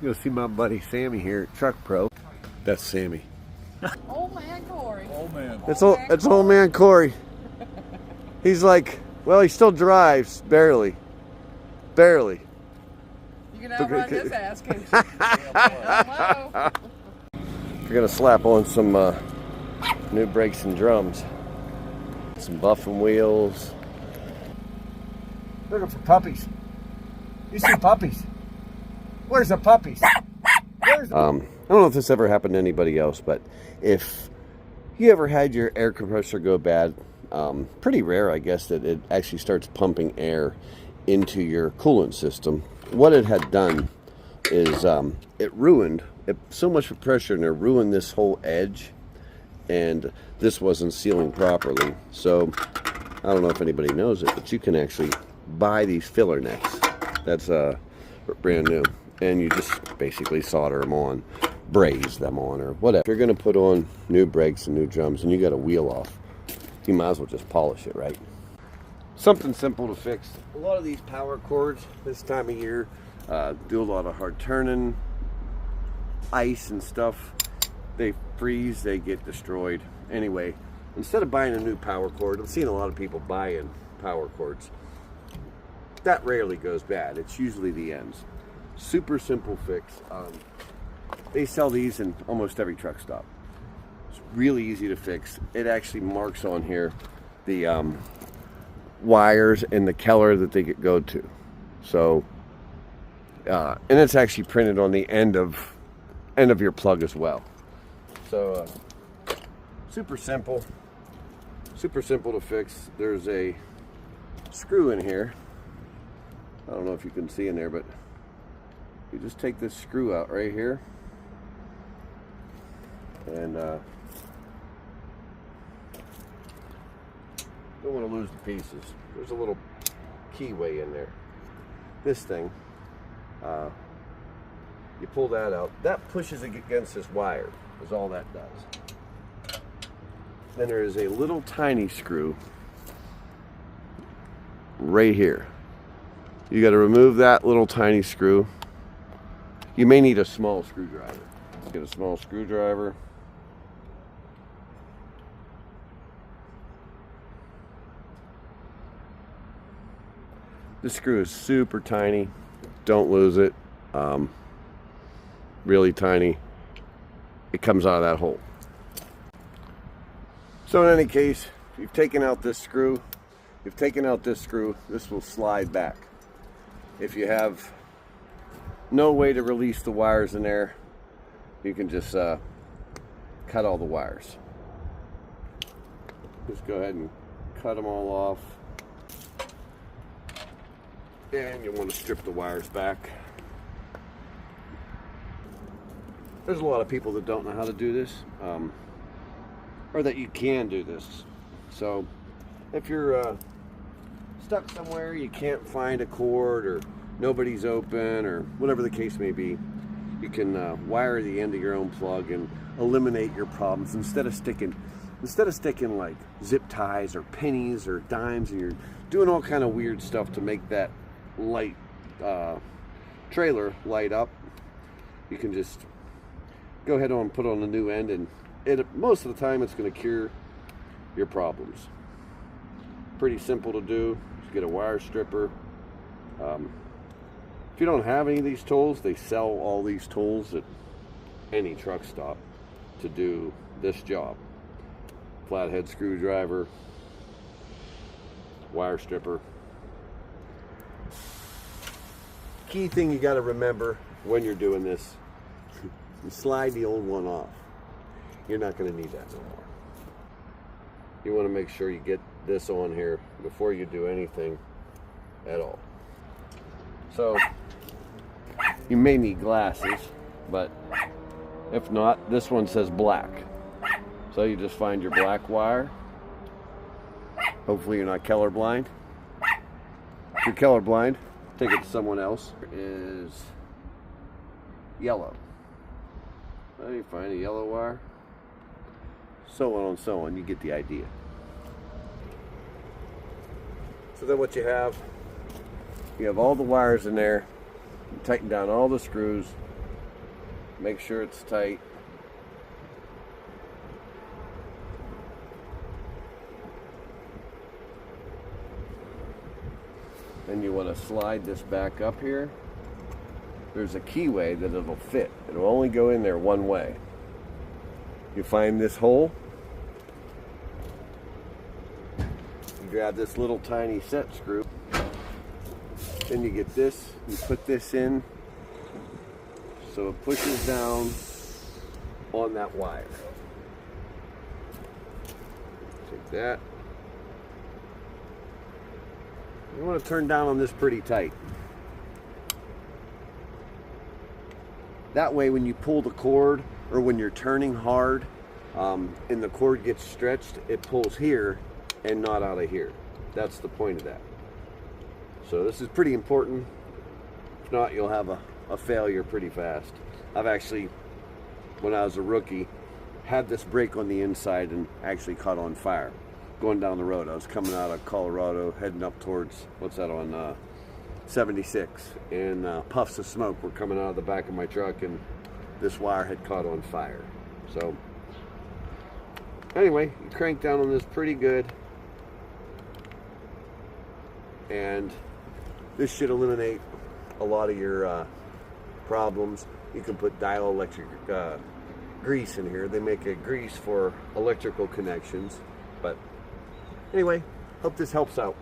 Go see my buddy Sammy here at Truck Pro. That's Sammy. Old man Corey. Old man. It's old man Corey. He's like, well, he still drives, barely. Barely. You can outrun his ass, can't you? Hello. We're gonna slap on some new brakes and drums. Some buffing wheels. Looking for puppies. You see puppies? Where's the puppies? I don't know if this ever happened to anybody else, but if you ever had your air compressor go bad, pretty rare, I guess, that it actually starts pumping air into your coolant system. What it had done is it ruined so much pressure in there, ruined this whole edge, and this wasn't sealing properly. So I don't know if anybody knows it, but you can actually buy these filler necks. That's brand new, and you just basically solder them on, braze them on, or whatever. If you're going to put on new brakes and new drums and you got a wheel off, you might as well just polish it, right? Something simple to fix. A lot of these power cords this time of year do a lot of hard turning, ice and stuff. They freeze, they get destroyed. Anyway, instead of buying a new power cord, I'm seeing a lot of people buying power cords. That rarely goes bad. It's usually the ends. Super simple fix. They sell these in almost every truck stop. It's really easy to fix. It actually marks on here the wires and the Keller that they go to. So, and it's actually printed on the end of your plug as well. So, super simple to fix. There's a screw in here. I don't know if you can see in there, but you just take this screw out right here, and don't want to lose the pieces. There's a little keyway in there. This thing, you pull that out. That pushes it against this wire, is all that does. Then there is a little tiny screw right here. You got to remove that little tiny screw. You may need a small screwdriver. Let's get a small screwdriver. This screw is super tiny. Don't lose it. Really tiny. It comes out of that hole. So in any case, if you've taken out this screw, this will slide back. If you have no way to release the wires in there, you can just cut all the wires. Just go ahead and cut them all off. And you want to strip the wires back. There's a lot of people that don't know how to do this, or that you can do this. So if you're stuck somewhere, you can't find a cord, or nobody's open, or whatever the case may be, you can wire the end of your own plug and eliminate your problems instead of sticking like zip ties or pennies or dimes, and you're doing all kind of weird stuff to make that light trailer light up. You can just go ahead and put on a new end, and most of the time it's going to cure your problems. Pretty simple to do. Just get a wire stripper. If you don't have any of these tools, they sell all these tools at any truck stop to do this job. Flathead screwdriver, wire stripper. Key thing you got to remember when you're doing this, you slide the old one off. You're not going to need that no more. You want to make sure you get this on here before you do anything at all. So you may need glasses, but if not, this one says black. So you just find your black wire. Hopefully you're not colorblind. If you're colorblind, take it to someone else. Is yellow. Well, you find a yellow wire. So on and so on. You get the idea. So then what you have all the wires in there. You tighten down all the screws. Make sure it's tight. Then you want to slide this back up here. There's a keyway that it'll fit. It'll only go in there one way. You find this hole. You grab this little tiny set screw. Then you get this, you put this in so it pushes down on that wire. Take that. You want to turn down on this pretty tight. That way when you pull the cord or when you're turning hard and the cord gets stretched, it pulls here and not out of here. That's the point of that. So this is pretty important. If not, you'll have a failure pretty fast. I've actually, when I was a rookie, had this break on the inside and actually caught on fire. Going down the road, I was coming out of Colorado, heading up towards, what's that, on 76, and puffs of smoke were coming out of the back of my truck, and this wire had caught on fire. So anyway, you crank down on this pretty good, and this should eliminate a lot of your problems. You can put dielectric grease in here. They make a grease for electrical connections. But anyway, hope this helps out.